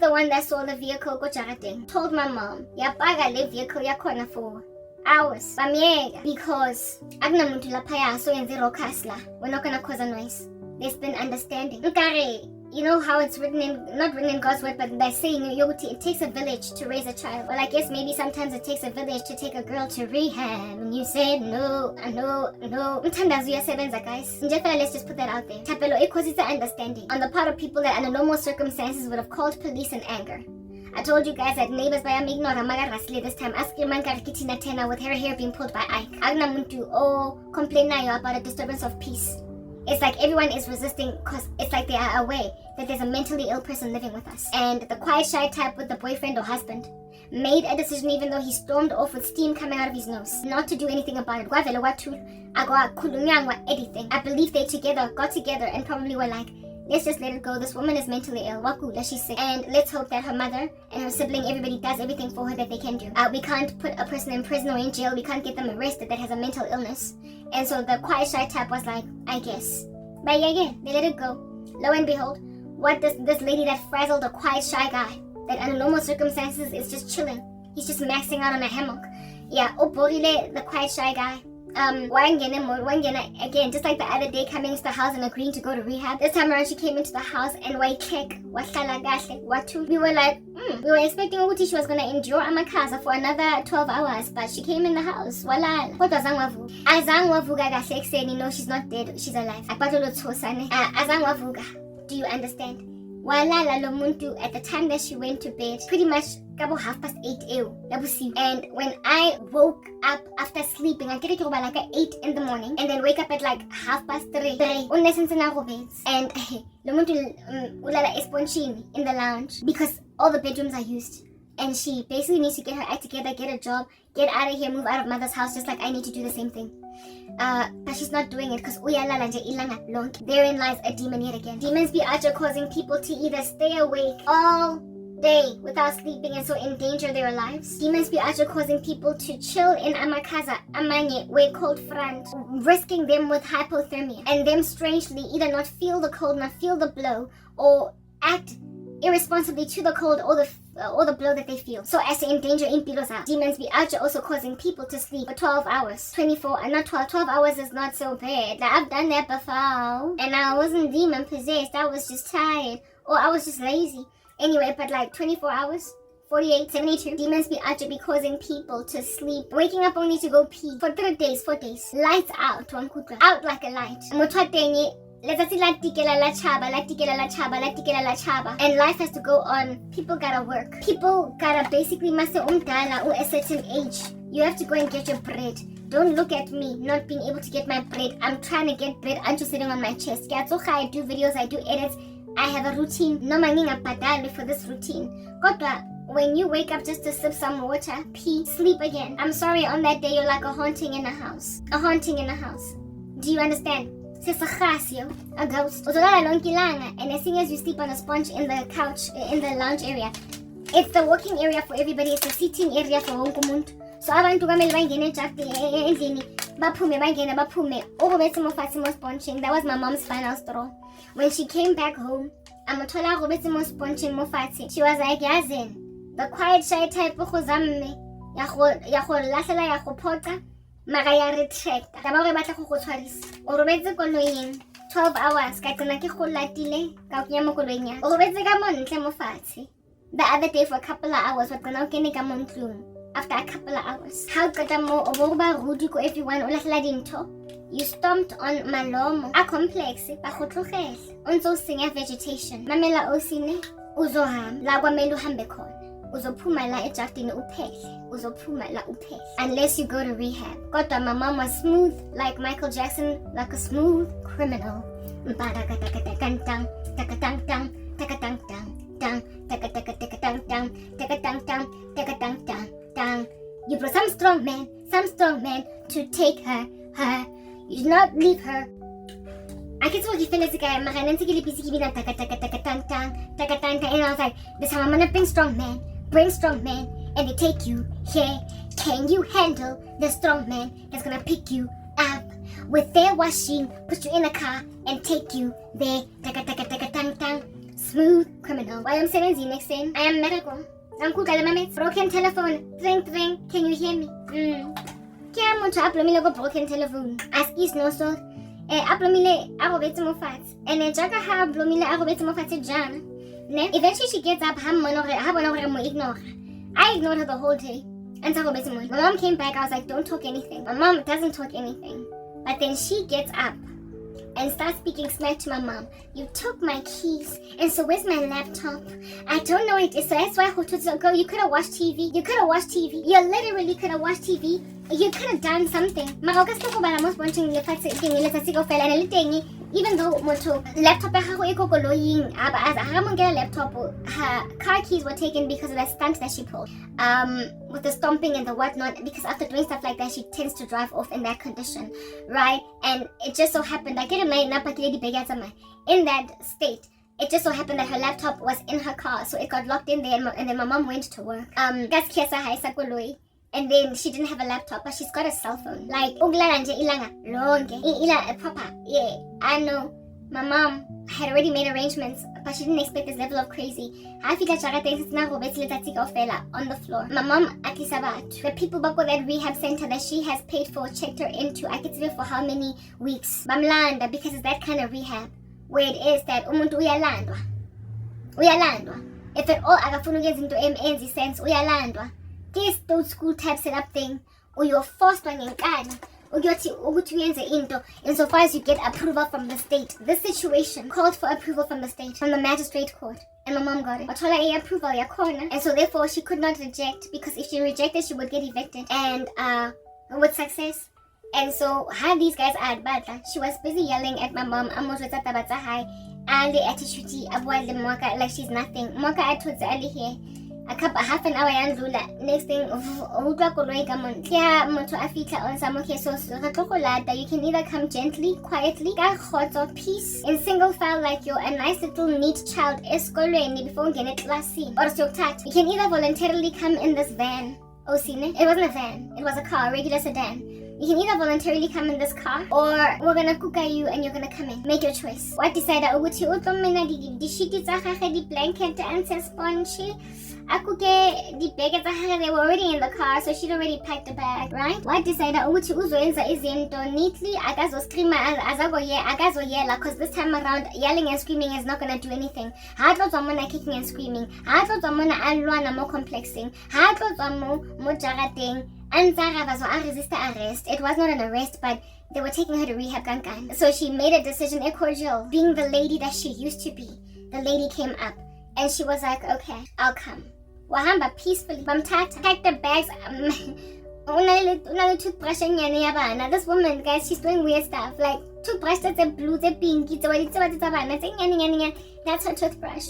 the one that saw the vehicle go jaradeng. Told my mom, yapaga le vehicle yakhona for hours. Bamyeka because akunamuntu lapha so yenze rokasla. We're not gonna cause a noise. There's been understanding. Nkare, you know how it's written in, not written in God's word, but they're saying it takes a village to raise a child. Well, I guess maybe sometimes it takes a village to take a girl to rehab. And you said no. Mthandazo uyasebenza, guys. Let's just put that out there. Thapelo it causes understanding on the part of people that under normal circumstances would have called police in anger. I told you guys that neighbors by ignore Magarasle this time. Ask your man Kitina Tena with her hair being pulled by Ike. Agnamuntu complain about a disturbance of peace. It's like everyone is resisting because it's like they are aware that there's a mentally ill person living with us. And the quiet, shy type with the boyfriend or husband made a decision even though he stormed off with steam coming out of his nose not to do anything about it. Anything. I believe they got together and probably were like, let's just let it go. This woman is mentally ill. Wakula, she's sick. And let's hope that her mother and her sibling, everybody does everything for her that they can do. We can't put a person in prison or in jail. We can't get them arrested that has a mental illness. And so the quiet, shy type was like, I guess. But yeah, they let it go. Lo and behold, what does this lady that frazzled a quiet, shy guy that under normal circumstances is just chilling. He's just maxing out on a hammock. Yeah, Borile, the quiet, shy guy. Again, just like the other day coming into the house and agreeing to go to rehab. This time around she came into the house and we were like, we were expecting Uti she was gonna endure Amakaza for another 12 hours, but she came in the house. Walala. What was no, she's not dead, she's alive. Do you understand? Walala Lomuntu at the time that she went to bed, pretty much 8:30. And when I woke up after sleeping, I get it about like at 8 in the morning, and then wake up at like 3:30. And Lomuntu ulala esponchini in the lounge because all the bedrooms are used. And she basically needs to get her act together, get a job, get out of here, move out of mother's house, just like I need to do the same thing. But she's not doing it because therein lies a demon yet again. Demons be out causing people to either stay awake all day without sleeping and so endanger their lives. Demons be out causing people to chill in amakaza, amanye, way cold front, risking them with hypothermia, and them strangely either not feel the cold, not feel the blow, or act irresponsibly to the cold or the blow that they feel, so as to endanger impilos out. Demons be out also causing people to sleep for 12 hours. 24 and not 12 hours is not so bad. Like, I've done that before and I wasn't demon possessed, I was just tired or I was just lazy. Anyway, but like 24 hours, 48, 72. Demons be out be causing people to sleep, waking up only to go pee for 4 days. Lights out, out like a light. And life has to go on. People gotta work. People gotta basically mase umdala or a certain age. You have to go and get your bread. Don't look at me not being able to get my bread. I'm trying to get bread. I'm just sitting on my chest. I do videos, I do edits. I have a routine. No maninga padale for this routine. When you wake up just to sip some water, pee, sleep again. I'm sorry, on that day you're like a haunting in a house. A haunting in a house. Do you understand? A ghost. And as soon as you sleep on a sponge in the couch, in the lounge area, it's the working area for everybody, it's the seating area for wonke umuntu. So abantu kamele bangene endlini baphume sponging. That was my mom's final straw. When she came back home, sponging mofati. She was like, Yazin, the quiet shy type zamme mara ya retract ta ba re batla go tshwarisa o robetse koloing 12 hours ka tsena ke go latile ka kunya mo koloing ya o robetse ka montle mo fatshe. The other day for a couple of hours what kana o kene ka montlong after a couple of hours. How kata mo o bo ba rudi ko everyone o lahla dintho. You stomped on malomo a complex ba go tlogela o ntse o senya vegetation. Mamela o sine uzohamba la kwa melu hambe khona. Uzophumela ejaktini uphele. Unless you go to rehab. Kodwa my mom was smooth like Michael Jackson, like a smooth criminal. You brought some strong man to take her. You did not leave her. I can talk you feel like and I was like, this time I'm gonna bring strong man, and they take you here. Can you handle the strong man that's gonna pick you up with their washing, put you in a car, and take you there? smooth criminal. While I'm sitting next thing, I am medical. Broken telephone. Ring, ring. Can you hear me? Kaya mo cha aplomile go broken telephone. Ask is no so. Aplomile arobetse mo fatshe. And jaka ha aplomile arobetse mo fatshe jana. Ne? Eventually she gets up. Ha bona gore mo ignore. I ignored her the whole day. Until my mom came back. I was like, don't talk anything. My mom doesn't talk anything. But then she gets up and starts speaking smack to my mom. You took my keys, and so where's my laptop? I don't know it. So that's why girl, you could have watched TV. You could have watched TV. You literally could have watched TV. You could have done something. Even though moto laptop laptop, her car keys were taken because of that stunt that she pulled. With the stomping and the whatnot, because after doing stuff like that, she tends to drive off in that condition, right? And it just so happened, in that state, it just so happened that her laptop was in her car, so it got locked in there, and then my mom went to work. And then she didn't have a laptop, but she's got a cell phone. Like, papa, yeah, I know. My mom had already made arrangements, but she didn't expect this level of crazy. On the floor. My mom, the people back at that rehab center that she has paid for, checked her into, I could see for how many weeks. Bamlanda, because it's that kind of rehab, where it is that umuntu uyalandwa. If at all, akafuna ukwenza into enzi sense, uyalandwa. This old school type setup thing, or you're forced on inkani, insofar as you get approval from the state. This situation called for approval from the state, from the magistrate court, and my mom got it. Approval, and so therefore she could not reject, because if she rejected, she would get evicted, and with success. And so how these guys are bad, she was busy yelling at my mom, and the attitude like she's nothing. Mwaka I told here. Half an hour next thing you can either come gently, quietly, or peace in single file like you're a nice little neat child before you get class C. Or you can either voluntarily come in this van. It wasn't a van, it was a car, a regular sedan. You can either voluntarily come in this car, or we're gonna cook you and you're gonna come in. Make your choice. What decided the blanket and spongy? The bag they were already in the car, so she'd already packed the bag, right? What decided neatly, because this time around yelling and screaming is not gonna do anything. Kicking and screaming. More complexing. Resist arrest. It was not an arrest, but they were taking her to rehab. So she made a decision, cordial, being the lady that she used to be. The lady came up and she was like, okay, I'll come. Wahamba peacefully. Pack the bags. Toothbrush. This woman, guys, she's doing weird stuff. Like toothbrush that's a blue, the pinky, that's her toothbrush.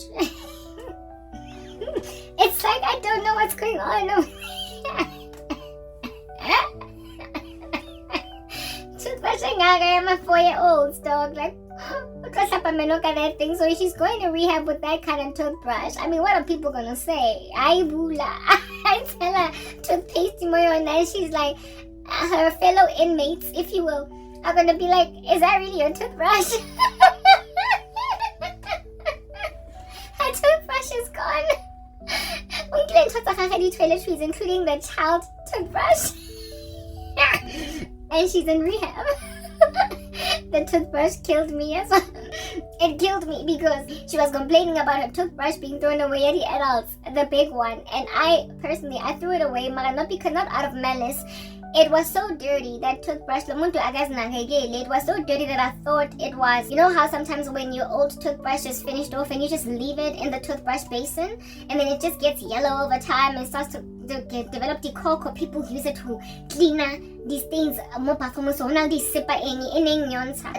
It's like I don't know what's going on. Toothbrushing I'm a 4-year-old dog. Like, that thing. So she's going to rehab with that kind of toothbrush. I mean, what are people gonna say? I tell her toothpaste and she's like, her fellow inmates, if you will, are gonna be like, is that really your toothbrush? Her toothbrush is gone. Toiletries, including the child toothbrush. And she's in rehab. The toothbrush killed me as well. It killed me because she was complaining about her toothbrush being thrown away at the adults, the big one. And I threw it away, not out of malice. It was so dirty, that toothbrush. It was so dirty that I thought it was, you know how sometimes when your old toothbrush is finished off and you just leave it in the toothbrush basin and then it just gets yellow over time and starts to develop the cork, or people use it to clean these things more performance. So now these a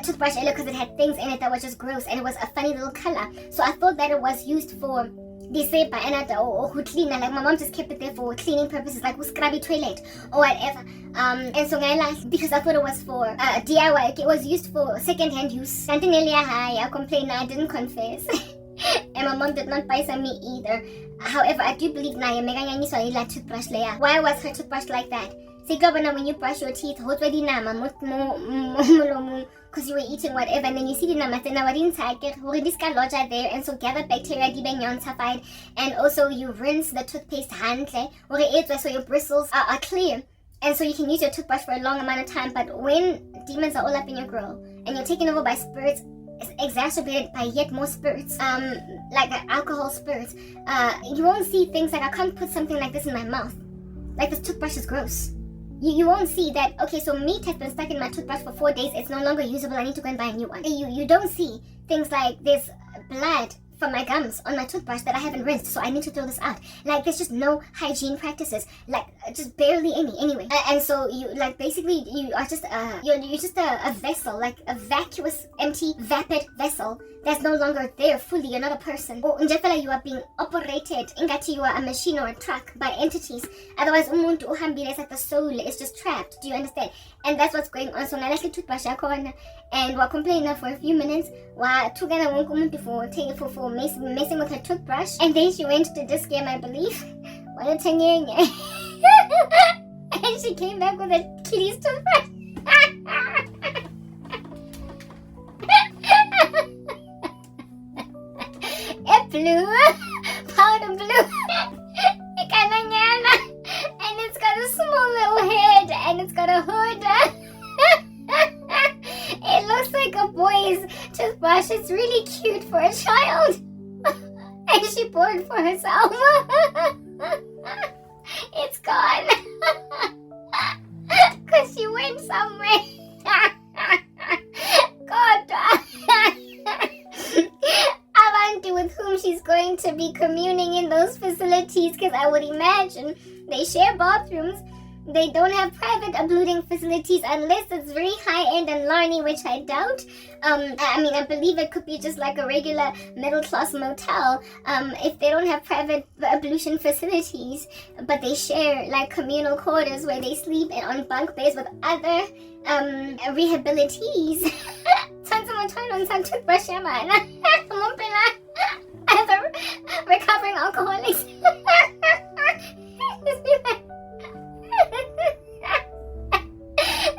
toothbrush because it had things in it that was just gross and it was a funny little color. So I thought that it was used for the sepa and who clean, like my mom just kept it there for cleaning purposes, like who scrubby toilet or whatever. And so because I thought it was for DIY, it was used for second-hand use. I complained, I didn't confess. And my mom did not buy some me either. However, I do believe why was her toothbrush like that? when you brush your teeth, because you were eating whatever, and then you see the namas and there, and so gather bacteria and also you rinse the toothpaste handle, so your bristles are clear. And so you can use your toothbrush for a long amount of time. But when demons are all up in your grill and you're taken over by spirits, exacerbated by yet more spirits, like alcohol spirits, you won't see things like, I can't put something like this in my mouth. Like, this toothbrush is gross. You won't see that, okay, so meat has been stuck in my toothbrush for 4 days. It's no longer usable. I need to go and buy a new one. You don't see things like there's blood from my gums on my toothbrush that I haven't rinsed, so I need to throw this out. Like, there's just no hygiene practices, like just barely any anyway. And so you, like, basically you are just you're just a vessel, like a vacuous, empty, vapid vessel that's no longer there fully. You're not a person. Or you are being operated ingati you are a machine or a truck by entities. Otherwise umuntu uhambile, like the soul is just trapped. Do you understand? And that's what's going on. So now let's toothbrush and we're complaining for a few minutes. We're together for messing with her toothbrush, and then she went to this game, I believe. And she came back with a kitty's toothbrush. Blue, powder blue, and it's got a small little head, and it's got a hood. It looks like a boy's toothbrush. It's really cute for a child. And she bought it for herself. It's gone. Because she went somewhere. God. With whom she's going to be communing in those facilities, because I would imagine they share bathrooms. They don't have private abluting facilities unless it's very high-end and larny, which I doubt. I believe it could be just like a regular middle-class motel if they don't have private ablution facilities, but they share like communal quarters where they sleep on bunk beds with other rehabilitees. Other recovering alcoholics.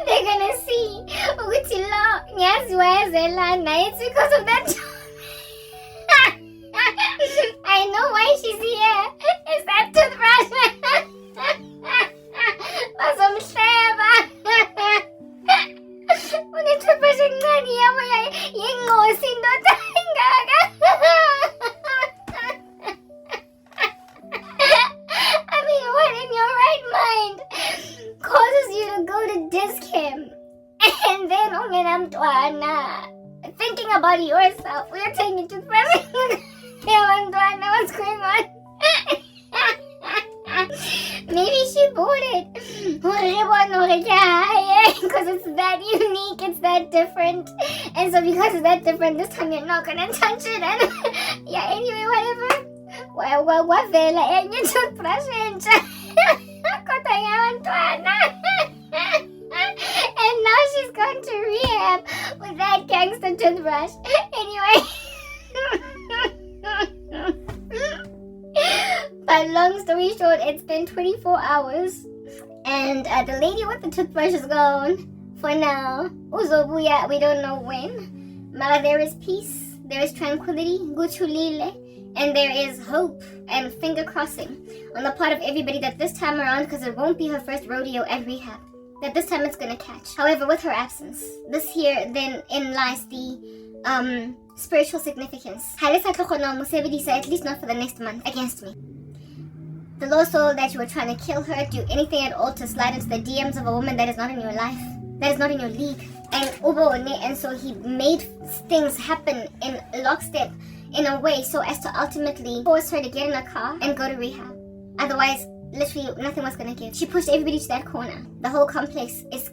They're gonna see it's because of that. I know why she's here. It's that toothbrush. What in your right mind causes you to go to disc him and then thinking about yourself? We're taking toothbrush. What's going on? Maybe she bought it because it's that unique, it's that different, and so because it's that different, this time you're not gonna touch it. And yeah, anyway, whatever. And now she's gone to rehab with that gangster toothbrush. Anyway. But long story short, it's been 24 hours and the lady with the toothbrush is gone for now. Uzobuya, we don't know when. Mara, there is peace, there is tranquility, guchulile, and there is hope and finger crossing on the part of everybody that this time around, because it won't be her first rodeo at rehab, that this time it's gonna catch. However, with her absence, this here then in lies the spiritual significance. At least not for the next month against me. The Lord saw that you were trying to kill her, do anything at all to slide into the DMs of a woman that is not in your life, that is not in your league. And so he made things happen in lockstep in a way so as to ultimately force her to get in a car and go to rehab. Otherwise, literally nothing was gonna give. She pushed everybody to that corner. The whole complex is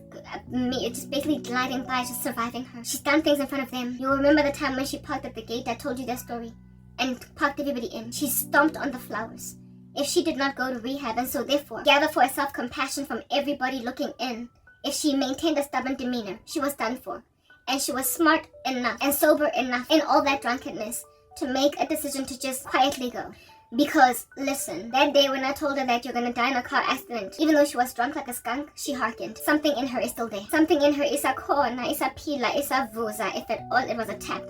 just basically gliding by, just surviving her. She's done things in front of them. You'll remember the time when she parked at the gate. I told you that story. And parked everybody in. She stomped on the flowers. If she did not go to rehab, and so therefore gather for a self-compassion from everybody looking in, if she maintained a stubborn demeanor, she was done for. And she was smart enough and sober enough in all that drunkenness to make a decision to just quietly go. Because, listen, that day when I told her that you're gonna die in a car accident, even though she was drunk like a skunk, she hearkened. Something in her is still there. Something in her is a khona, is a pila, is a vuza, if at all it was a tap.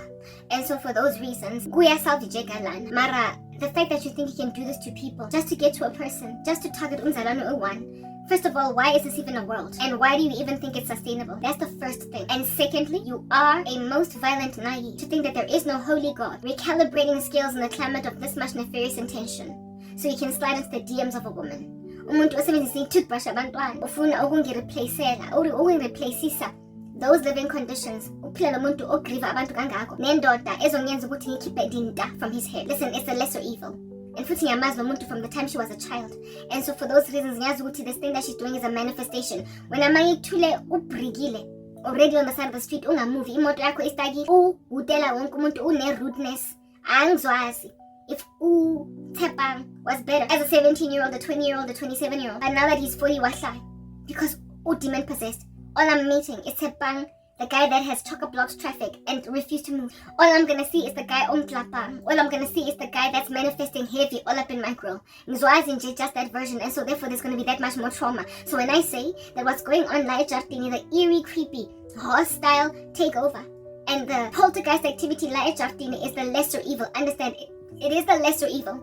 And so for those reasons, Mara, the fact that you think you can do this to people, just to get to a person, just to target umzalwane one. First of all, why is this even a world? And why do you even think it's sustainable? That's the first thing. And secondly, you are a most violent naive to think that there is no holy God recalibrating scales in the climate of this much nefarious intention. So you can slide into the DMs of a woman. Umuntu osebenzisa i-toothbrush abantwana ufuna ukungireplaceela ukungireplaceisa those living conditions. Uphila nomuntu ogriva abantu kangako nendoda ezongenza ukuthi ngikhiphe dinta from his head. Listen, it's a lesser evil. And futhi ngiyamazi nomuntu from the time she was a child. And so for those reasons, ngiyazi ukuthi this thing that she's doing is a manifestation. When amangithule ubrigile already on the side of the street, ungamuvi, imoto yakho istagi, utela wonke umuntu une-rudeness. Angizwazi if Tepang was better as a 17-year-old, a 20-year-old, a 27-year-old. But now that he's 40, wahlai. Because demon possessed. All I'm meeting is Tepang, the guy that has chock-a-blocks traffic and refused to move. All I'm gonna see is the guy on Tlapang. All I'm gonna see is the guy that's manifesting heavy all up in my grill. Ngizwazi just that version, and so therefore there's gonna be that much more trauma. So when I say that what's going on La Ejartini, the eerie, creepy, hostile takeover, and the poltergeist activity La Ejartini is the lesser evil, understand it. It is the lesser evil.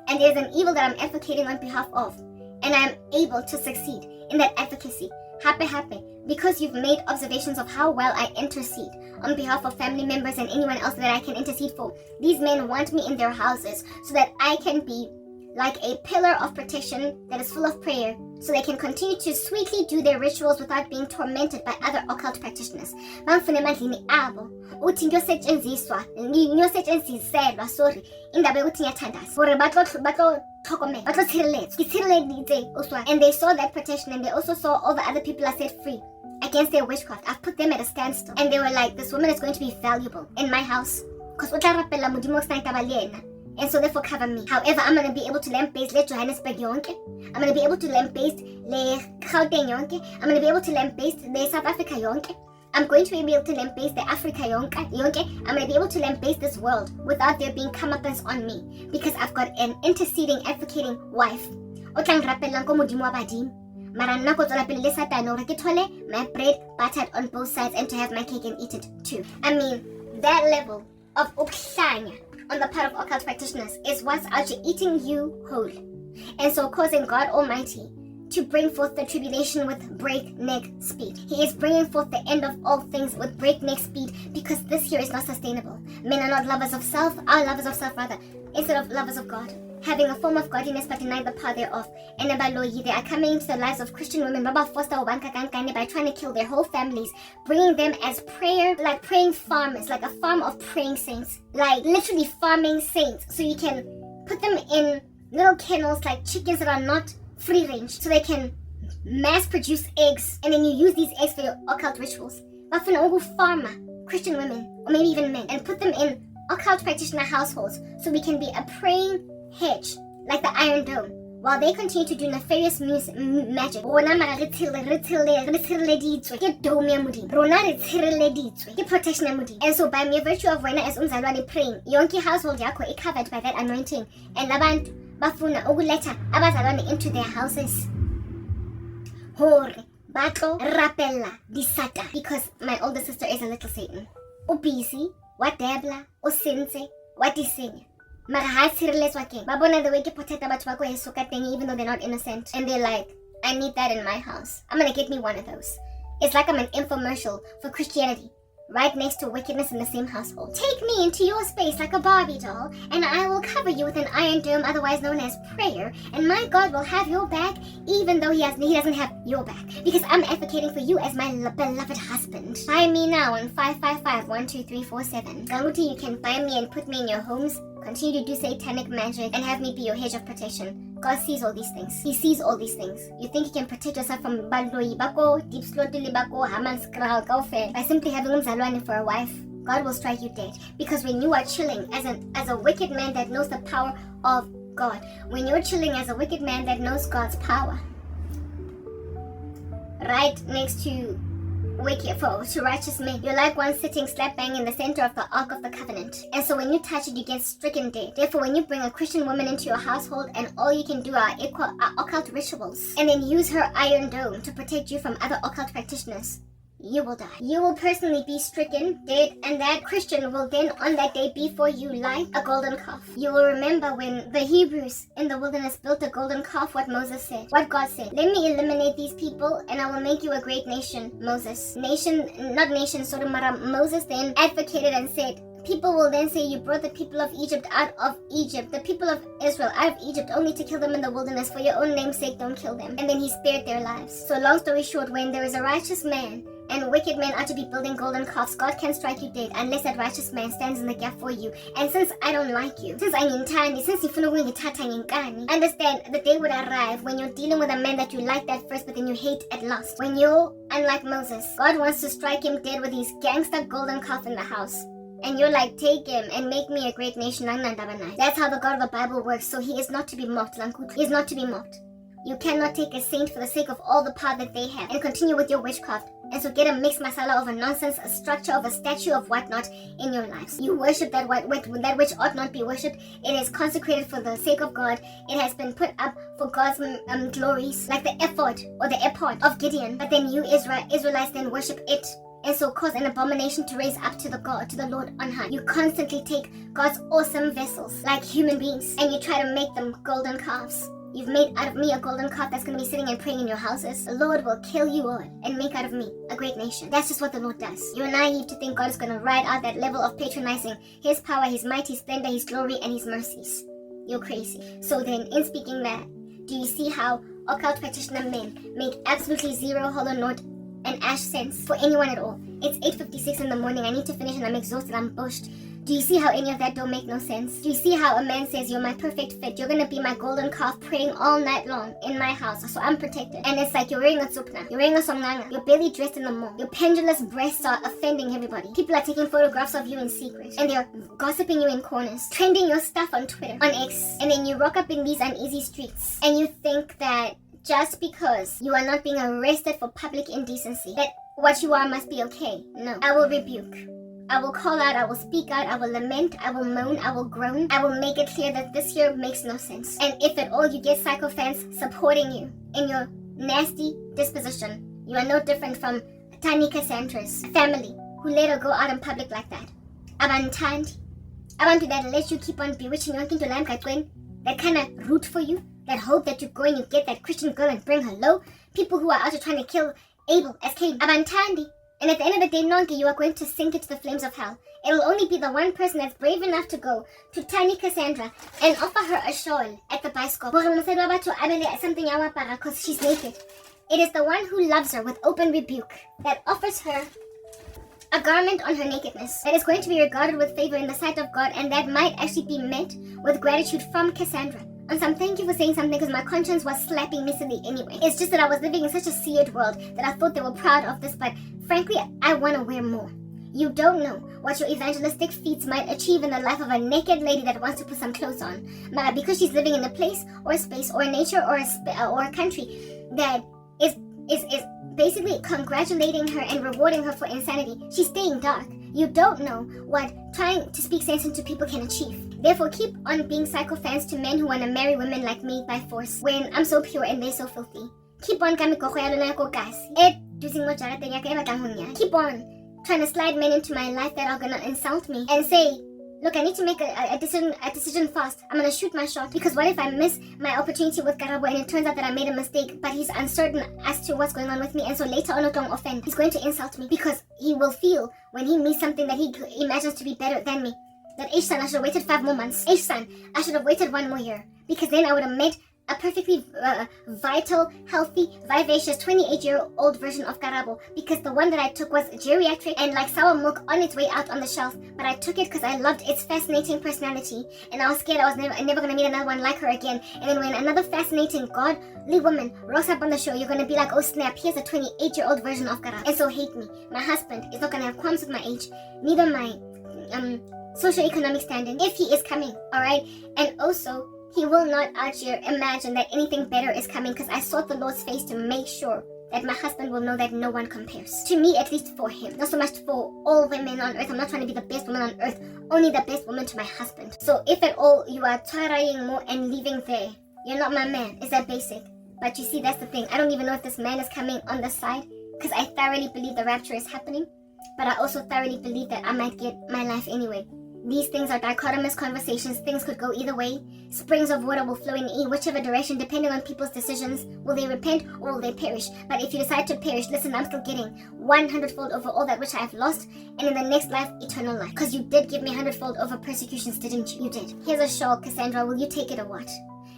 And there's an evil that I'm advocating on behalf of. And I'm able to succeed in that advocacy. Happy. Because you've made observations of how well I intercede on behalf of family members and anyone else that I can intercede for. These men want me in their houses so that I can be like a pillar of protection that is full of prayer, so they can continue to sweetly do their rituals without being tormented by other occult practitioners. And they saw that protection, and they also saw all the other people are set free against their witchcraft. I've put them at a standstill, and they were like, this woman is going to be valuable in my house because and so therefore cover me. However, I'm going to be able to lamp-base le Johannesburg yonke. I'm going to be able to lamp-base le Gauteng yonke. I'm going to be able to lamp-base the South Africa yonke. I'm going to be able to lamp-base the Africa yonke. I'm going to be able to lamp-base this world without there being comeuppance on me, because I've got an interceding, advocating wife. Otlang rapelang ko modimo wa badimo. Mara nna ko tswela pele le Satane hore ke thole my bread buttered on both sides and to have my cake and eat it too. I mean, that level of ubuhlanya on the part of occult practitioners is what's actually eating you whole, and so causing God Almighty to bring forth the tribulation with breakneck speed. He is bringing forth the end of all things with breakneck speed, because this here is not sustainable. Men are not lovers of self, are lovers of self rather, instead of lovers of God, having a form of godliness but denying the power thereof. And they are coming into the lives of Christian women by trying to kill their whole families, bringing them as prayer, like praying farmers, like a farm of praying saints, like literally farming saints. So you can put them in little kennels like chickens that are not free range, so they can mass produce eggs, and then you use these eggs for your occult rituals. But for an farmer, Christian women, or maybe even men, and put them in occult practitioner households, so we can be a praying hedge like the Iron Dome, while they continue to do nefarious magic. And so by mere virtue of wena as umzalwane praying, yonke household yakho is covered by that anointing, and labantu bafuna ukuletha abazalwane into their houses. Hore batlo rapella disata, because my older sister is a little Satan. Ubisi, wadebla, usinse, wadisenya. Mara ha tshireletswa ke babona the way ke protect batho ba ko heso ka teng, even though they're not innocent, and they're like, I need that in my house. I'm gonna get me one of those. It's like I'm an infomercial for Christianity, right next to wickedness in the same household. Take me into your space like a Barbie doll, and I will cover you with an Iron Dome, otherwise known as prayer, and my God will have your back, even though he doesn't have your back, because I'm advocating for you as my beloved husband. Find me now on 555-12347. Ganguti, you can find me and put me in your homes. Continue to do satanic magic and have me be your hedge of protection. God sees all these things. He sees all these things. You think you can protect yourself from baloi bako, deep slotuli bako, haman skral kaufe by simply having umzalwane for a wife? God will strike you dead. Because when you are chilling as a wicked man that knows the power of God, when you're chilling as a wicked man that knows God's power, right next to to righteous men. You're like one sitting slap bang in the center of the Ark of the Covenant. And so when you touch it, you get stricken dead. Therefore, when you bring a Christian woman into your household and all you can do are occult rituals, and then use her iron dome to protect you from other occult practitioners, you will die. You will personally be stricken, dead, and that Christian will then on that day be for you like a golden calf. You will remember when the Hebrews in the wilderness built a golden calf, what Moses said, what God said. Let me eliminate these people and I will make you a great nation, Moses. Moses then advocated and said, people will then say you brought the people of Egypt out of Egypt, the people of Israel out of Egypt only to kill them in the wilderness. For your own name's sake, don't kill them. And then he spared their lives. So long story short, when there is a righteous man and wicked men are to be building golden calves, God can strike you dead unless that righteous man stands in the gap for you. And since I don't like you, since understand the day would arrive when you're dealing with a man that you liked at first but then you hate at last. When you're unlike Moses, God wants to strike him dead with his gangster golden calf in the house. And you're like, take him and make me a great nation. That's how the God of the Bible works. So he is not to be mocked. He is not to be mocked. You cannot take a saint for the sake of all the power that they have and continue with your witchcraft. And so get a mixed masala of a nonsense, a structure of a statue of whatnot in your lives. You worship that which ought not be worshipped. It is consecrated for the sake of God. It has been put up for God's glories, like the ephod or the ephod of Gideon. But then you Israelites then worship it. And so cause an abomination to raise up to the Lord on high. You constantly take God's awesome vessels, like human beings, and you try to make them golden calves. You've made out of me a golden calf that's going to be sitting and praying in your houses. The Lord will kill you all and make out of me a great nation. That's just what the Lord does. You're naive to think God is going to ride out that level of patronizing His power, His might, His splendor, His glory, and His mercies. You're crazy. So then, in speaking that, do you see how occult practitioner men make absolutely zero hollow note and ash sense for anyone at all? It's 8:56 in the morning. I need to finish and I'm exhausted. I'm bushed. Do you see how any of that don't make no sense? Do you see how a man says, you're my perfect fit, you're gonna be my golden calf praying all night long in my house, so I'm protected. And it's like you're wearing a tsupna, you're wearing a somnanga, you're barely dressed in the mall, your pendulous breasts are offending everybody. People are taking photographs of you in secret, and they're gossiping you in corners, trending your stuff on Twitter, on X, and then you rock up in these uneasy streets, and you think that just because you are not being arrested for public indecency, that what you are must be okay. No, I will rebuke. I will call out, I will speak out, I will lament, I will moan, I will groan. I will make it clear that this year makes no sense. And if at all you get psychophants supporting you in your nasty disposition, you are no different from Tani Cassandra's family who let her go out in public like that. Abantandi. Abantu that let you keep on bewitching your into Lam Katwen, that kind of root for you, that hope that you go and you get that Christian girl and bring her low. People who are out there trying to kill Abel as Cain. Abantandi. And at the end of the day, Nonke, you are going to sink into the flames of hell. It will only be the one person that's brave enough to go to Tiny Cassandra and offer her a shawl at the bicycle. Something because she's naked. It is the one who loves her with open rebuke that offers her a garment on her nakedness that is going to be regarded with favor in the sight of God, and that might actually be met with gratitude from Cassandra. And so thank you for saying something, because my conscience was slapping me silly anyway. It's just that I was living in such a seared world that I thought they were proud of this, but frankly, I want to wear more. You don't know what your evangelistic feats might achieve in the life of a naked lady that wants to put some clothes on. But because she's living in a place or a space or a nature or a country that is basically congratulating her and rewarding her for insanity, she's staying dark. You don't know what trying to speak sense into people can achieve. Therefore, keep on being psychophants to men who want to marry women like me by force when I'm so pure and they're so filthy. Keep on Keep on trying to slide men into my life that are gonna insult me and say, look, I need to make a decision fast. I'm gonna shoot my shot, because what if I miss my opportunity with Karabo and it turns out that I made a mistake, but he's uncertain as to what's going on with me, and so later on, don't offend. He's going to insult me because he will feel when he meets something that he imagines to be better than me, that Ishsan, I should have waited 5 more months. Ishsan, I should have waited 1 more year, because then I would have met a perfectly vital, healthy, vivacious 28-year-old version of Karabo, because the one that I took was geriatric and like sour milk on its way out on the shelf, but I took it because I loved its fascinating personality, and I was scared I was never going to meet another one like her again. And then when another fascinating, godly woman rose up on the show, you're going to be like, oh snap, here's a 28-year-old version of Karabo. And so hate me. My husband is not going to have qualms with my age, neither my socioeconomic standing, if he is coming, alright? And also, he will not out here imagine that anything better is coming, because I sought the Lord's face to make sure that my husband will know that no one compares. To me, at least for him. Not so much for all women on earth. I'm not trying to be the best woman on earth. Only the best woman to my husband. So if at all you are trying more and leaving there, you're not my man. Is that basic? But you see, that's the thing. I don't even know if this man is coming on the side, because I thoroughly believe the rapture is happening. But I also thoroughly believe that I might get my life anyway. These things are dichotomous conversations. Things could go either way. Springs of water will flow in whichever direction, depending on people's decisions. Will they repent or will they perish? But if you decide to perish, listen, I'm still getting 100-fold over all that which I have lost, and in the next life, eternal life. Because you did give me 100-fold over persecutions, didn't you? You did. Here's a shawl, Cassandra. Will you take it or what?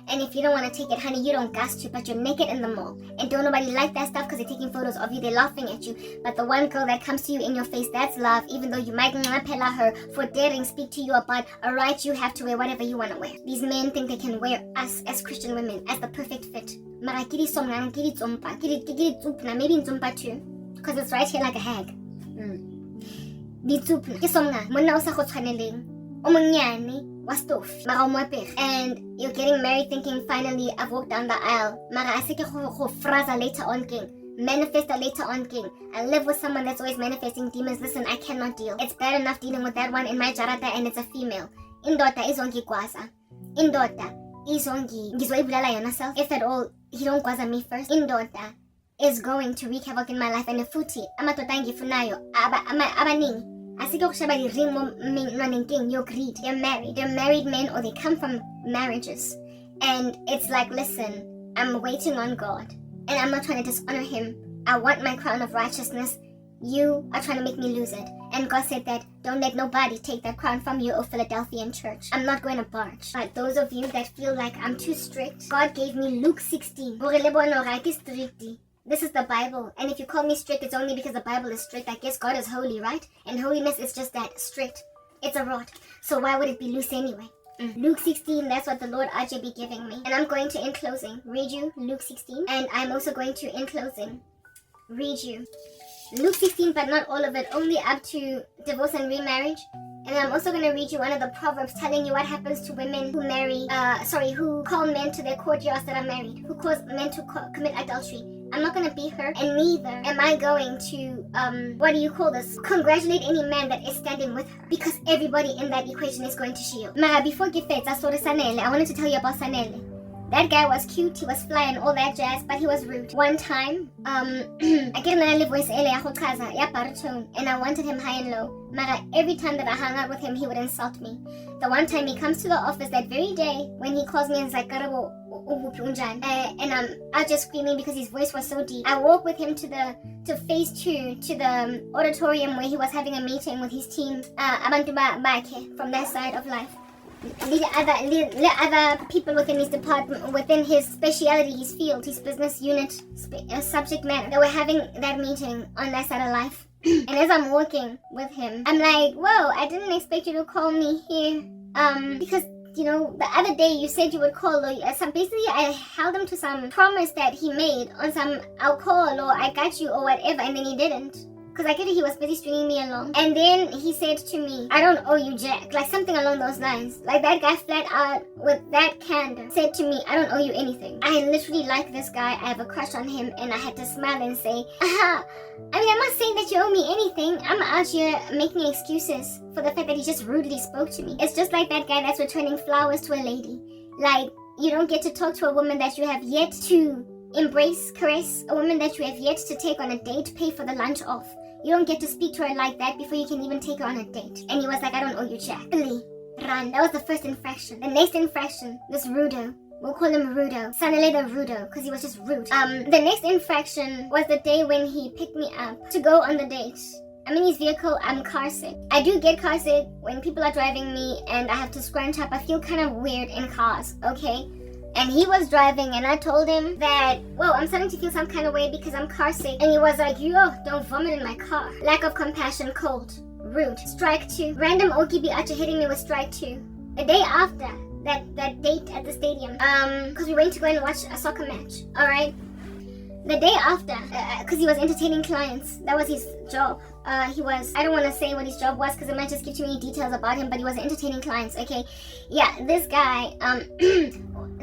And if you don't want to take it, honey, you don't got to, but you're naked in the mall. And don't nobody like that stuff because they're taking photos of you, they're laughing at you. But the one girl that comes to you in your face, that's love, even though you might ngapela her for daring speak to you about a right you have to wear whatever you want to wear. These men think they can wear us as Christian women as the perfect fit. Mara kiri somna, kiri tsumpa, kiri tsupna, maybe tsumpa too, because it's right here like a hag. Di tsupna, ke somna, monna o sa go tshwaneleng, o monnyane. And you're getting married thinking, finally, I've walked down the aisle. Mara asike go fraza later on, king. Manifest later on, king. I live with someone that's always manifesting demons. Listen, I cannot deal. It's bad enough dealing with that one in my jarata, and it's a female. Indota izongi kwaza. Indota izongi gizoibulala yourself. If at all, he don't kwaza me first. Indota is going to wreak havoc in my life. And a futi, amatotangi funayo, abaning. You're greed. They're married men, or they come from marriages. And it's like, listen, I'm waiting on God, and I'm not trying to dishonor him. I want my crown of righteousness. You are trying to make me lose it. And God said that, don't let nobody take that crown from you, O Philadelphian church. I'm not going to barge. But those of you that feel like I'm too strict, God gave me Luke 16. This is the Bible, and if you call me strict, it's only because the Bible is strict. I guess God is holy, right? And holiness is just that, strict. It's a rod. So why would it be loose anyway? Luke 16, that's what the Lord Ajay be giving me. And I'm going to, in closing, read you Luke 16. And I'm also going to, in closing, read you Luke 16, but not all of it, only up to divorce and remarriage. And I'm also going to read you one of the Proverbs telling you what happens to women who who call men to their courtyards that are married, who cause men to commit adultery. I'm not going to be her, and neither am I going to, congratulate any man that is standing with her, because everybody in that equation is going to shield. Mara, before Gifets, I wanted to tell you about Sanele. That guy was cute, he was fly and all that jazz, but he was rude. One time, I get another voice and I wanted him high and low. Mara, every time that I hung out with him, he would insult me. The one time he comes to the office that very day, when he calls me and is like, Karabo, and I'm out just screaming because his voice was so deep. I walk with him to phase 2, to the auditorium where he was having a meeting with his team, Abantu Bake, from that side of life. The other people within his department, within his speciality, his field, his business unit, subject matter, they were having that meeting on that side of life. And as I'm walking with him, I'm like, whoa, I didn't expect you to call me here. Because, you know, the other day you said you would call, or basically I held him to some promise that he made on some, I'll call, or I got you, or whatever, and then he didn't. Because I get it, he was busy stringing me along. And then he said to me, I don't owe you jack. Like something along those lines. Like that guy flat out with that candor said to me, I don't owe you anything. I literally like this guy. I have a crush on him. And I had to smile and say, aha. I mean, I'm not saying that you owe me anything. I'm out here making excuses for the fact that he just rudely spoke to me. It's just like that guy that's returning flowers to a lady. Like, you don't get to talk to a woman that you have yet to embrace, caress, a woman that you have yet to take on a date, pay for the lunch off. You don't get to speak to her like that before you can even take her on a date. And he was like, I don't owe you jack. Run. That was the first infraction. The next infraction, this Rudo. We'll call him Rudo. Sanaleda Rudo, because he was just rude. The next infraction was the day when he picked me up to go on the date. I'm in his vehicle, I'm car sick. I do get car sick when people are driving me and I have to scrunch up. I feel kind of weird in cars, okay? And he was driving and I told him that, whoa, I'm starting to feel some kind of way because I'm car sick. And he was like, yo, don't vomit in my car. Lack of compassion, cold, rude. Strike 2. Random Okibi Acha hitting me with strike 2. The day after that date at the stadium, because we went to go and watch a soccer match, alright? The day after, because he was entertaining clients, that was his job. I don't want to say what his job was because it might just give too many details about him, but he was entertaining clients, okay? Yeah, this guy,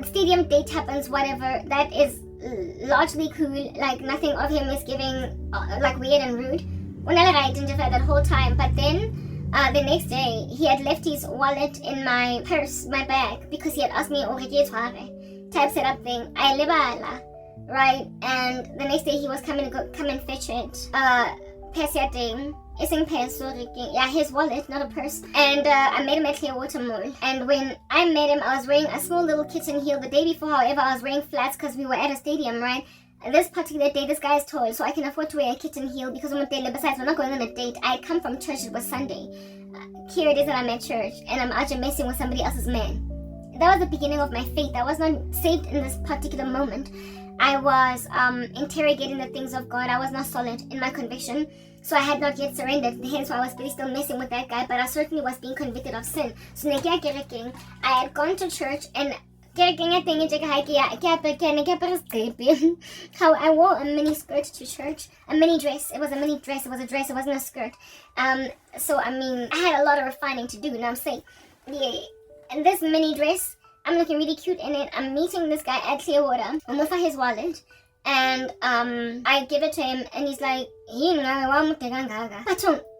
stadium date happens, whatever, that is largely cool. Like nothing of him is giving like weird and rude. I didn't that whole time. But then the next day he had left his wallet in my purse, my bag, because he had asked me type setup thing. I lebala, right? And the next day he was come and fetch it. Thing. Yeah, his wallet, not a purse. And I met him at Clearwater Mall. And when I met him, I was wearing a small little kitten heel. The day before, however, I was wearing flats because we were at a stadium, right? And this particular day, this guy is tall, so I can afford to wear a kitten heel because besides, we're not going on a date. I had come from church, it was Sunday. Here it is that I'm at church, and I'm out here messing with somebody else's man. That was the beginning of my faith. I was not saved in this particular moment. I was interrogating the things of God. I was not solid in my conviction. So I had not yet surrendered, hence why I was still messing with that guy, but I certainly was being convicted of sin. So I had gone to church and how I wore a mini skirt to church, a mini dress. It was a mini dress, it was a dress, it wasn't a skirt. So I mean, I had a lot of refining to do, you know what I'm saying? Yeah, and this mini dress, I'm looking really cute in it. I'm meeting this guy at Clearwater. I'm with his wallet. And I give it to him and he's like,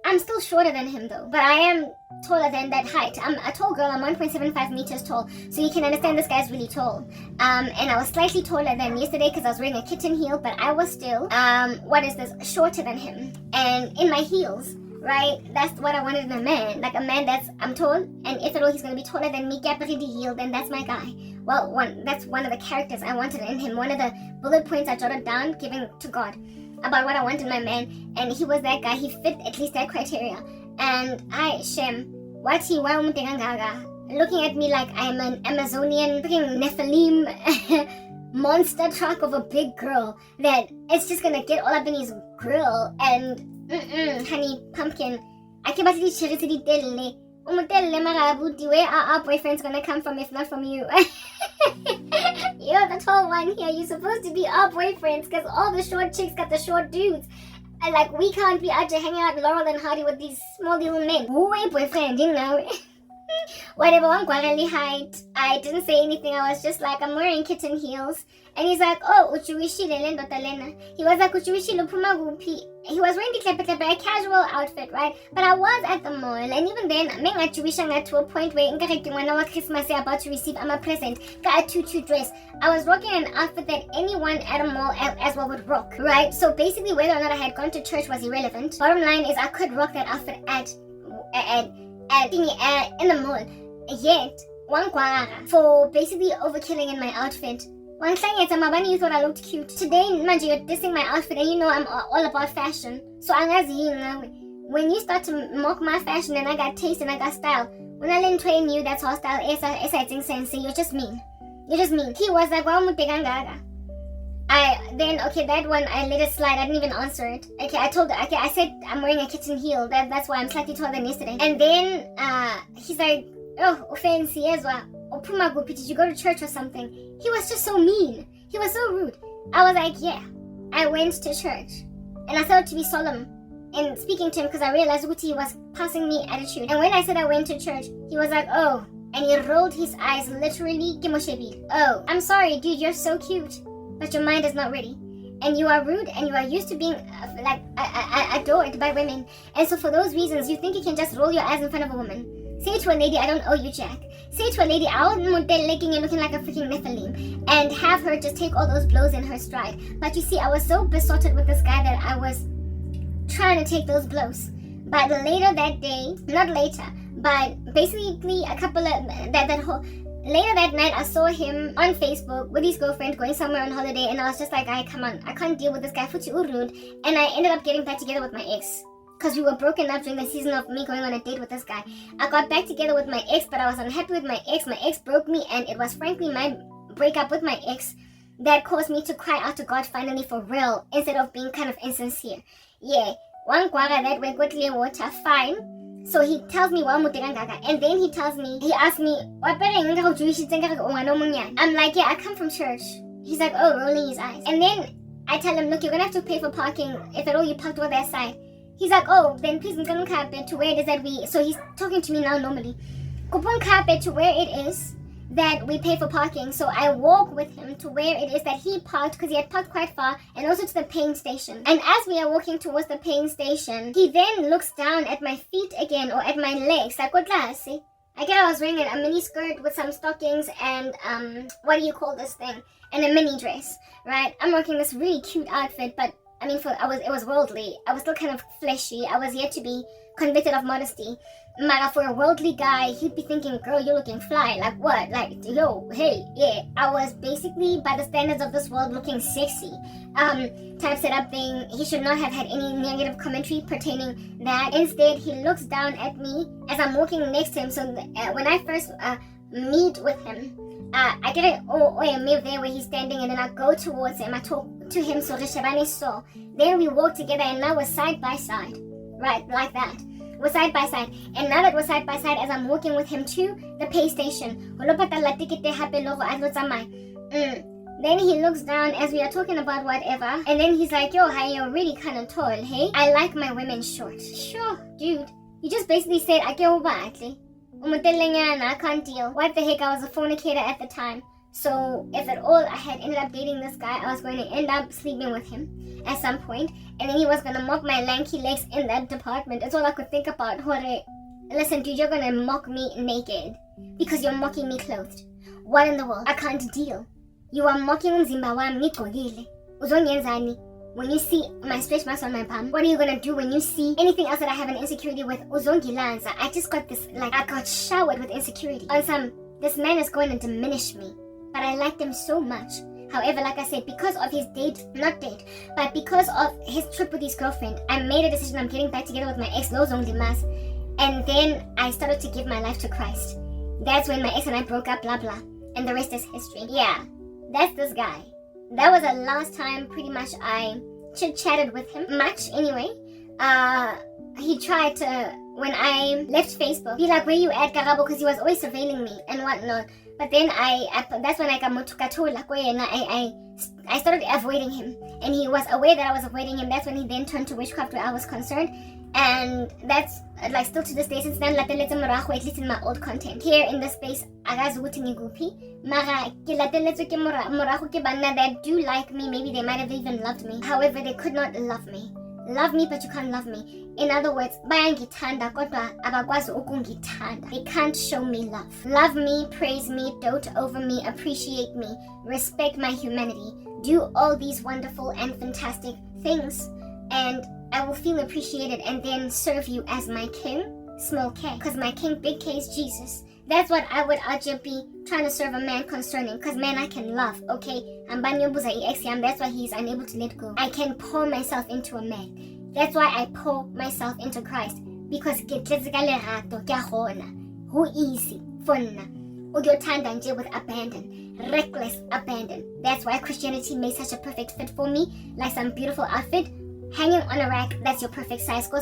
I'm still shorter than him though, but I am taller than that height. I'm a tall girl. I'm 1.75 meters tall, so you can understand this guy's really tall. And I was slightly taller than yesterday because I was wearing a kitten heel, but I was still shorter than him. And in my heels, right, that's what I wanted in a man. Like a man I'm tall, and if at all he's gonna be taller than me, capacity heel, then that's my guy. Well, that's one of the characters I wanted in him. One of the bullet points I jotted down, giving to God, about what I wanted in my man, and he was that guy. He fit at least that criteria. And looking at me like I'm an Amazonian freaking Nephilim monster truck of a big girl that it's just gonna get all up in his grill. And honey pumpkin, I keep asking where are our boyfriends gonna come from if not from you? You're the tall one here. You're supposed to be our boyfriends because all the short chicks got the short dudes. And like, we can't be out there hanging out Laurel and Hardy with these small little men. Who ain't boyfriend, you know? Whatever, I'm really height. I didn't say anything. I was just like, I'm wearing kitten heels. And he's like, oh, uchuishi lelendo talena. He was like, uchuishi lupuma gupi. He was wearing a casual outfit, right? But I was at the mall, and even then, I to a point where when I was Christmas about to receive a present, got a tutu dress. I was rocking an outfit that anyone at a mall as well would rock, right? So basically, whether or not I had gone to church was irrelevant. Bottom line is, I could rock that outfit in the mall. Yet, for basically overkilling in my outfit. One thing is, you thought I looked cute. Today, Manji, you're dissing my outfit, and you know I'm all about fashion. So when you start to mock my fashion, and I got taste and I got style, when I didn't train you, that's all style. You're just mean. You're just mean. He was like, that one, I let it slide. I didn't even answer it. Okay, I said I'm wearing a kitten heel. That's why I'm slightly taller than yesterday. And then he's like, oh, offense, as well. Did you go to church or something? He was just so mean. He was so rude. I was like, yeah, I went to church. And I thought to be solemn in speaking to him because I realized he was passing me attitude. And when I said I went to church, he was like, oh. And he rolled his eyes literally. Oh, I'm sorry, dude, you're so cute. But your mind is not ready. And you are rude and you are used to being adored by women. And so for those reasons, you think you can just roll your eyes in front of a woman. Say to a lady, I don't owe you jack. Say to a lady, I'll model legging and looking like a freaking Nephilim. And have her just take all those blows in her stride. But you see, I was so besotted with this guy that I was trying to take those blows. But later that day, not later, but basically a couple of, later that night, I saw him on Facebook with his girlfriend going somewhere on holiday. And I was just like, come on, I can't deal with this guy. Fuchi rude. And I ended up getting back together with my ex. Because we were broken up during the season of me going on a date with this guy. I got back together with my ex, but I was unhappy with my ex. My ex broke me, and it was frankly my breakup with my ex that caused me to cry out to God finally for real, instead of being kind of insincere. Yeah, one kwaga that went with clear water, fine. So he tells me, and then he asks me, I'm like, yeah, I come from church. He's like, oh, rolling his eyes. And then I tell him, look, you're gonna have to pay for parking if at all you parked over that side. He's like, oh, then please go carpet to where it is that we... So he's talking to me now normally. Kupon carpet to where it is that we pay for parking. So I walk with him to where it is that he parked, because he had parked quite far, and also to the paying station. And as we are walking towards the paying station, he then looks down at my feet again, or at my legs, like, what glass, see? I guess I was wearing a mini skirt with some stockings and, what do you call this thing? And a mini dress, right? I'm rocking this really cute outfit, but I mean, it was worldly. I was still kind of fleshy. I was yet to be convicted of modesty. Mara, for a worldly guy, he'd be thinking, girl, you're looking fly. Like, what? Like, yo, hey, yeah. I was basically, by the standards of this world, looking sexy. Typeset thing. He should not have had any negative commentary pertaining that. Instead, he looks down at me as I'm walking next to him. So when I first meet with him, I get a move there where he's standing, and then I go towards him. I talk to him, so then we walk together, and now we're side by side, right, like that. We're side by side, and now that we're side by side, as I'm walking with him to the pay station, then he looks down as we are talking about whatever, and then he's like, yo, hi, you're really kind of tall, hey? I like my women short. Sure, dude. You just basically said, I can't deal. What the heck, I was a fornicator at the time. So if at all I had ended up dating this guy, I was going to end up sleeping with him at some point, and then he was going to mock my lanky legs in that department. That's all I could think about. Listen, dude, you're going to mock me naked because you're mocking me clothed. What in the world? I can't deal. You are mocking umzimba wami nigqokile. Uzongenzani? When you see my stretch marks on my bum, what are you gonna do when you see anything else that I have an insecurity with? Uzongilanza. I just got this, like, I got showered with insecurity. On some, this man is going to diminish me. But I liked him so much. However, like I said, because of his but because of his trip with his girlfriend, I made a decision. I'm getting back together with my ex, Lozongimas. And then I started to give my life to Christ. That's when my ex and I broke up, blah, blah. And the rest is history. Yeah, that's this guy. That was the last time pretty much I chit-chatted with him. Much, anyway. He tried to, when I left Facebook, be like, where you at, Karabo? Because he was always surveilling me and whatnot. But then that's when I got motukatola, and I started avoiding him. And he was aware that I was avoiding him. That's when he then turned to witchcraft where I was concerned. And that's, like, still to this day, since then, at least in my old content. Here in this space, Mara, that do like me, maybe they might have even loved me. However, they could not love me. Love me, but you can't love me. In other words, bayangithanda kodwa abakwazi ukungithanda. They can't show me love. Love me, praise me, dote over me, appreciate me, respect my humanity, do all these wonderful and fantastic things, and I will feel appreciated and then serve you as my king, small k, because my king, big K, is Jesus. That's what I would be trying to serve a man concerning, because man, I can love, okay? That's why he's unable to let go. I can pour myself into a man. That's why I pour myself into Christ, because who easy with abandon, reckless abandon. That's why Christianity made such a perfect fit for me, like some beautiful outfit hanging on a rack. That's your perfect size. I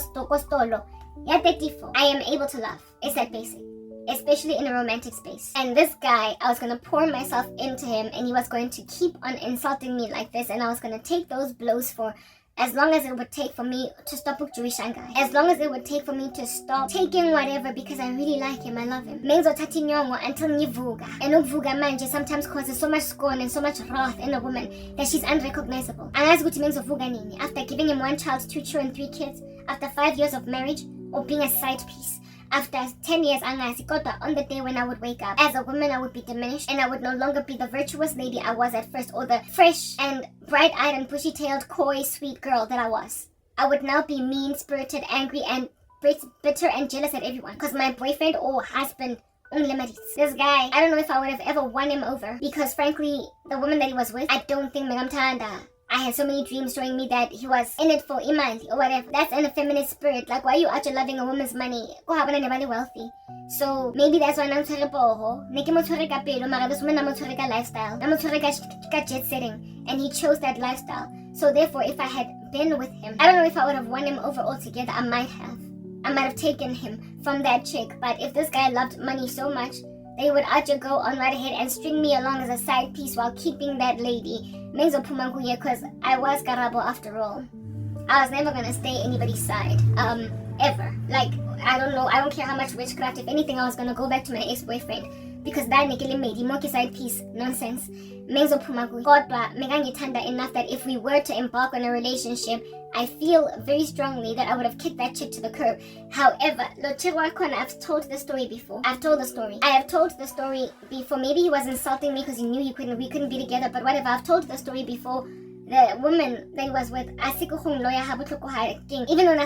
am able to love. It's that basic. Especially in a romantic space. And this guy, I was going to pour myself into him, and he was going to keep on insulting me like this, and I was going to take those blows for as long as it would take for me to stop Jewishangai. As long as it would take for me to stop taking whatever, because I really like him, I love him. Menzo tati nyongo until nivuga. And ukuvuga manje sometimes causes so much scorn and so much wrath in a woman that she's unrecognizable. Angazi ukuthi menzo vuga nini. After giving him 1 child, 2 children, 3 kids, after 5 years of marriage, or being a side piece. After 10 years, on the day when I would wake up, as a woman, I would be diminished, and I would no longer be the virtuous lady I was at first, or the fresh and bright-eyed and bushy-tailed, coy, sweet girl that I was. I would now be mean-spirited, angry, and bitter and jealous at everyone, because my boyfriend or husband, this guy, I don't know if I would have ever won him over, because frankly, the woman that he was with, I don't think Megamtanda. I had so many dreams showing me that he was in it for imali or whatever. That's in a feminist spirit. Like, why are you out here loving a woman's money? Wealthy. So maybe that's why I'm terrible. This woman lifestyle. Jet setting. And he chose that lifestyle. So therefore, if I had been with him, I don't know if I would have won him over altogether. I might have taken him from that chick. But if this guy loved money so much, they would actually go on right ahead and string me along as a side piece while keeping that lady. Because I was Karabo after all. I was never gonna stay anybody's side. Ever. Like, I don't know. I don't care how much witchcraft. If anything, I was gonna go back to my ex-boyfriend. because that made more side piece nonsense. Kodwa megangithanda enough that if we were to embark on a relationship, I feel very strongly that I would have kicked that chick to the curb. However, I've told the story before. I have told the story before. Maybe he was insulting me because he knew we couldn't be together, but whatever. I've told the story before. The woman that he was with, even though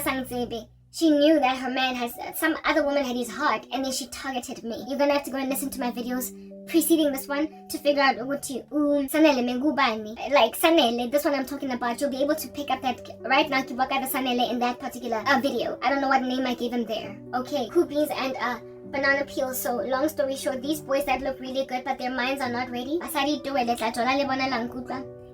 she knew that her man has, some other woman had his heart, and then she targeted me. You're gonna have to go and listen to my videos preceding this one to figure out what you sanele mengubani. Like sanele, this one I'm talking about, you'll be able to pick up that right now. Kibaka the sanele in that particular video. I don't know what name I gave him there. Okay, cookies and banana peels. So long story short, these boys that look really good but their minds are not ready. Asari do it.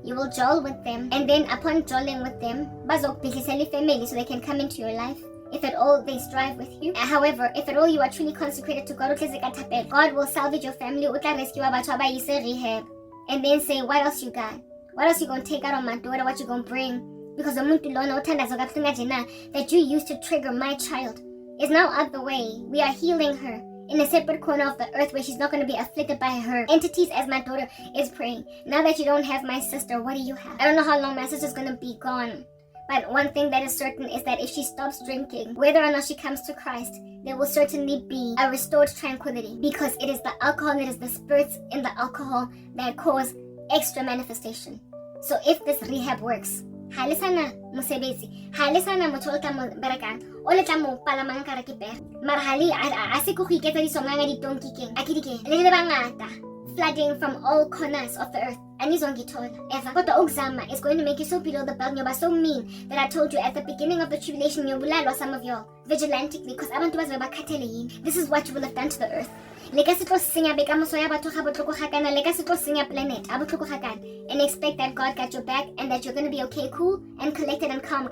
You will jowl with them, and then upon jolling with them, family so they can come into your life. If at all they strive with you. However, if at all you are truly consecrated to God, God will salvage your family, rehab, and then say, what else you got? What else you gonna take out on my daughter? What you gonna bring? Because that you used to trigger my child is now out the way. We are healing her in a separate corner of the earth where she's not going to be afflicted by her entities as my daughter is praying. Now that you don't have my sister, what do you have? I don't know how long my sister's going to be gone. But one thing that is certain is that if she stops drinking, whether or not she comes to Christ, there will certainly be a restored tranquility, because it is the alcohol, it is the spirits in the alcohol that cause extra manifestation. So if this rehab works, halisana musebezi, halisana motolta mo berakan, ole tamo palamang karakiper. Marhali asiko kiketa di songanga di tonki king. Akidike, lele bangata, flooding from all corners of the earth. Anizongitola ever. But the Ogzama is going to make you so below the belt, you're so mean that I told you at the beginning of the tribulation, you will some of y'all vigilantically, because I want to this is what you will have done to the earth. And expect that God got your back and that you're going to be okay, cool, and collected and calm.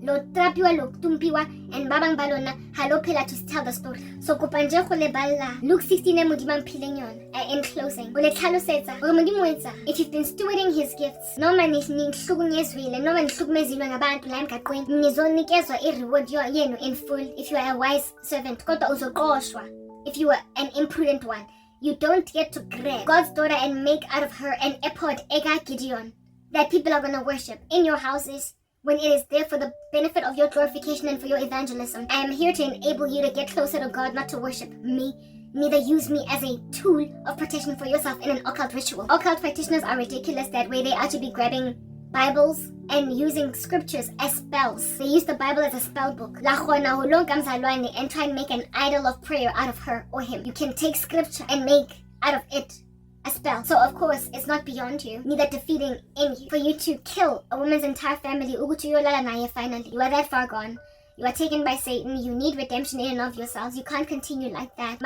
Lo trapiwa, lo tumpiwa, and babang balona, halo pela to tell the story. So kupanje ko le balla. Luke 16 mudimang pilenyon. In closing, if you've been stewarding his gifts, no man is nishugungezwile, no man shugmezilwa ngabantu la emgaqweni, nizonikezwa i-reward yenu in full if you are a wise servant. Kodwa uzoqoshwa if you are an imprudent one. You don't get to grab God's daughter and make out of her an ephod ega Gideon that people are going to worship in your houses, when it is there for the benefit of your glorification and for your evangelism. I am here to enable you to get closer to God, not to worship me. Neither use me as a tool of protection for yourself in an occult ritual. Occult practitioners are ridiculous that way. They are to be grabbing Bibles and using scriptures as spells. They use the Bible as a spell book. And try and make an idol of prayer out of her or him. You can take scripture and make out of it a spell. So of course, it's not beyond you, neither defeating in you, for you to kill a woman's entire family. Finally, you are that far gone. You are taken by Satan. You need redemption in and of yourselves. You can't continue like that.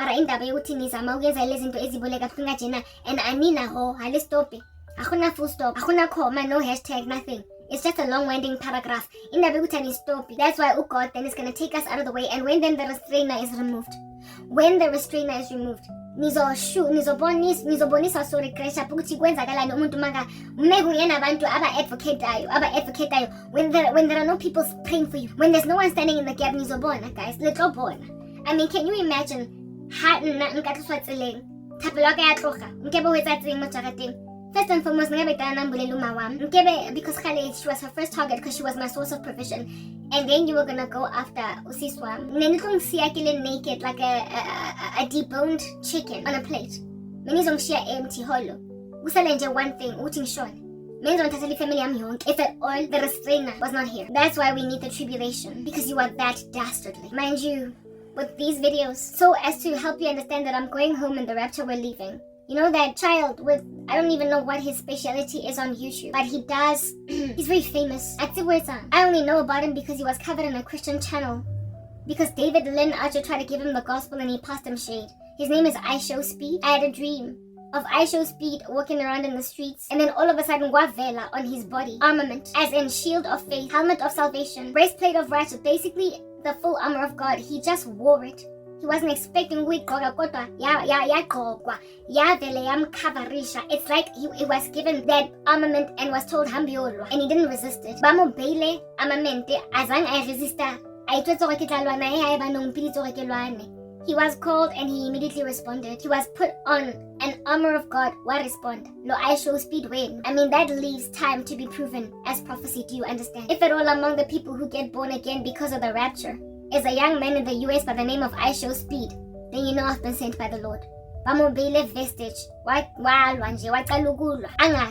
And anina ho, halistopi. Akuna full stop. Akuna koma, no hashtag, nothing. It's just a long-winding paragraph. That's why God then is going to take us out of the way. And when then the restrainer is removed, nizobonisa sorry kresha ukuthi kwenzakalani umuntu manga umekungena abantu aba-advocate when there are no people praying for you, when there's no one standing in the gap. Nizobona guys, letobona. I mean, can you imagine ha nna nka tloswa tseleng thapelo ka ya tloga nkebe ho etsa tseng mo jarateng? First and foremost, because Khale, she was her first target because she was my source of provision. And then you were gonna go after Usiswa. Nenitong siakile naked like a deboned chicken on a plate. Menizong shia empty hollow. Usalenje one thing, uting shon. If at all the restrainer was not here. That's why we need the tribulation, because you are that dastardly. Mind you, with these videos, so as to help you understand that I'm going home and the rapture we're leaving. You know that child with, I don't even know what his speciality is on YouTube, but he does, he's very famous. I only know about him because he was covered on a Christian channel. Because David Lynn Archer tried to give him the gospel and he passed him shade. His name is I Show Speed. I had a dream of I Show Speed walking around in the streets, and then all of a sudden Wavela on his body. Armament, as in shield of faith, helmet of salvation, breastplate of righteousness, basically the full armor of God. He just wore it. He wasn't expecting it's like he was given that armament and was told hambiolo, and he didn't resist it. Bamo bele armamente azang I resista. He was called and he immediately responded. He was put on an armor of God. Why respond? Lo I show speed when? I mean, that leaves time to be proven as prophecy. Do you understand? If at all among the people who get born again because of the rapture is a young man in the US by the name of I show speed, then you know I've been sent by the Lord. Bamobile vestige.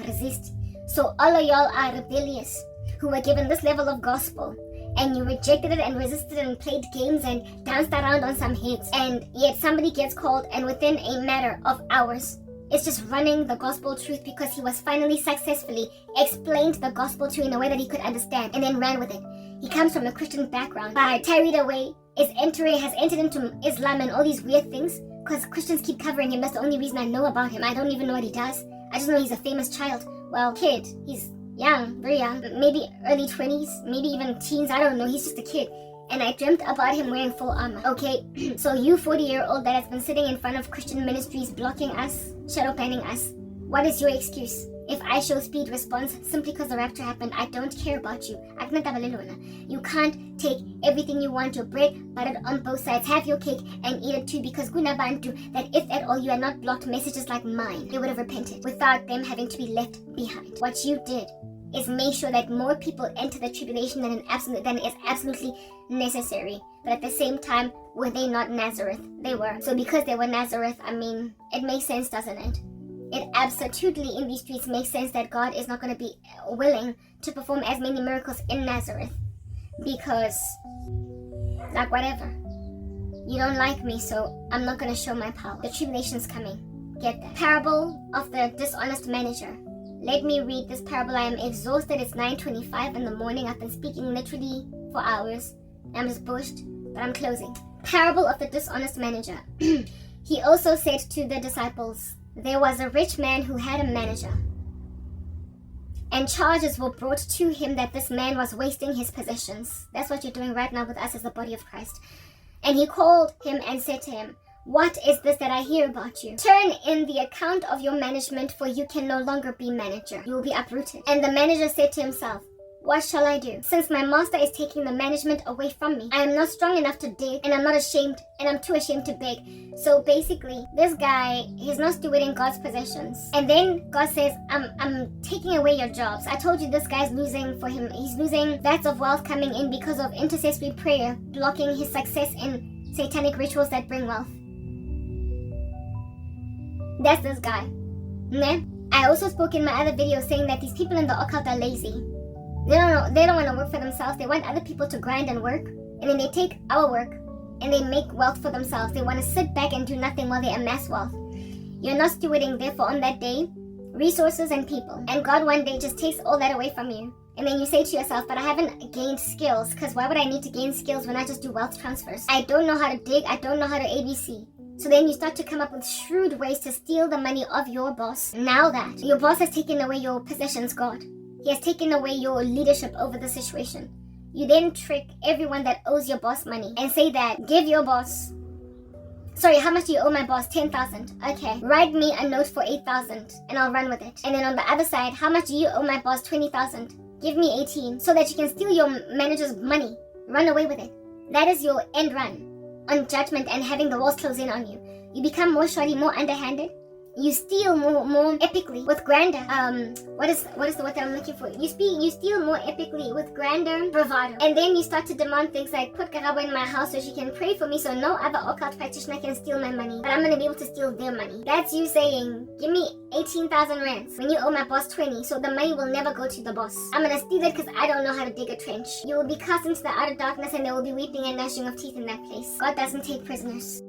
Resist. So all of y'all are rebellious who were given this level of gospel, and you rejected it and resisted and played games and danced around on some hits, and yet somebody gets called and within a matter of hours it's just running the gospel truth because he was finally successfully explained the gospel to in a way that he could understand and then ran with it. He comes from a Christian background, but carried away, has entered into Islam and all these weird things because Christians keep covering him. That's the only reason I know about him. I don't even know what he does. I just know he's a famous child. Well, kid. He's young, very young, maybe early 20s, maybe even teens, I don't know. He's just a kid. And I dreamt about him wearing full armor. Okay, so you 40-year-old that has been sitting in front of Christian ministries blocking us, shadow banning us, what is your excuse? If I show speed response simply because the rapture happened, I don't care about you. You can't take everything you want, your bread buttered on both sides, have your cake and eat it too, because gunabantu, that if at all you had not blocked messages like mine, they would have repented without them having to be left behind. What you did is make sure that more people enter the tribulation than is absolutely necessary. But at the same time, were they not Nazareth? They were. So because they were Nazareth, I mean, it makes sense, doesn't it? It absolutely in these streets makes sense that God is not going to be willing to perform as many miracles in Nazareth because, like, whatever. You don't like me, so I'm not going to show my power. The tribulation's coming. Get that. Parable of the dishonest manager. Let me read this parable. I am exhausted. It's 9:25 in the morning. I've been speaking literally for hours. I'm just bushed, but I'm closing. Parable of the dishonest manager. He also said to the disciples, there was a rich man who had a manager, and charges were brought to him that this man was wasting his possessions. That's what you're doing right now with us as the body of Christ. And he called him and said to him, what is this that I hear about you? Turn in the account of your management, for you can no longer be manager. You will be uprooted. And the manager said to himself, what shall I do? Since my master is taking the management away from me, I am not strong enough to dig, and I'm not ashamed, and I'm too ashamed to beg. So basically, this guy, he's not stewarding God's possessions. And then God says, I'm taking away your jobs. I told you this guy's losing for him. He's losing vats of wealth coming in because of intercessory prayer, blocking his success in satanic rituals that bring wealth. That's this guy. Nah? I also spoke in my other video saying that these people in the occult are lazy. They don't want to work for themselves. They want other people to grind and work. And then they take our work and they make wealth for themselves. They want to sit back and do nothing while they amass wealth. You're not stewarding, therefore, on that day, resources and people. And God one day just takes all that away from you. And then you say to yourself, but I haven't gained skills, because why would I need to gain skills when I just do wealth transfers? I don't know how to dig. I don't know how to ABC. So then you start to come up with shrewd ways to steal the money of your boss. Now that your boss has taken away your possessions, God, he has taken away your leadership over the situation. You then trick everyone that owes your boss money and say that, give your boss, sorry, how much do you owe my boss? 10,000. Okay, write me a note for 8,000 and I'll run with it. And then on the other side, how much do you owe my boss? 20,000. Give me 18 so that you can steal your manager's money. Run away with it. That is your end run on judgment and having the walls close in on you. You become more shoddy, more underhanded. You steal more epically with grander. What is the word that I'm looking for? You steal more epically with grander bravado, and then you start to demand things like put Karabo in my house so she can pray for me, so no other occult practitioner can steal my money, but I'm gonna be able to steal their money. That's you saying, give me 18,000 rands when you owe my boss 20, so the money will never go to the boss. I'm gonna steal it because I don't know how to dig a trench. You will be cast into the outer darkness, and there will be weeping and gnashing of teeth in that place. God doesn't take prisoners.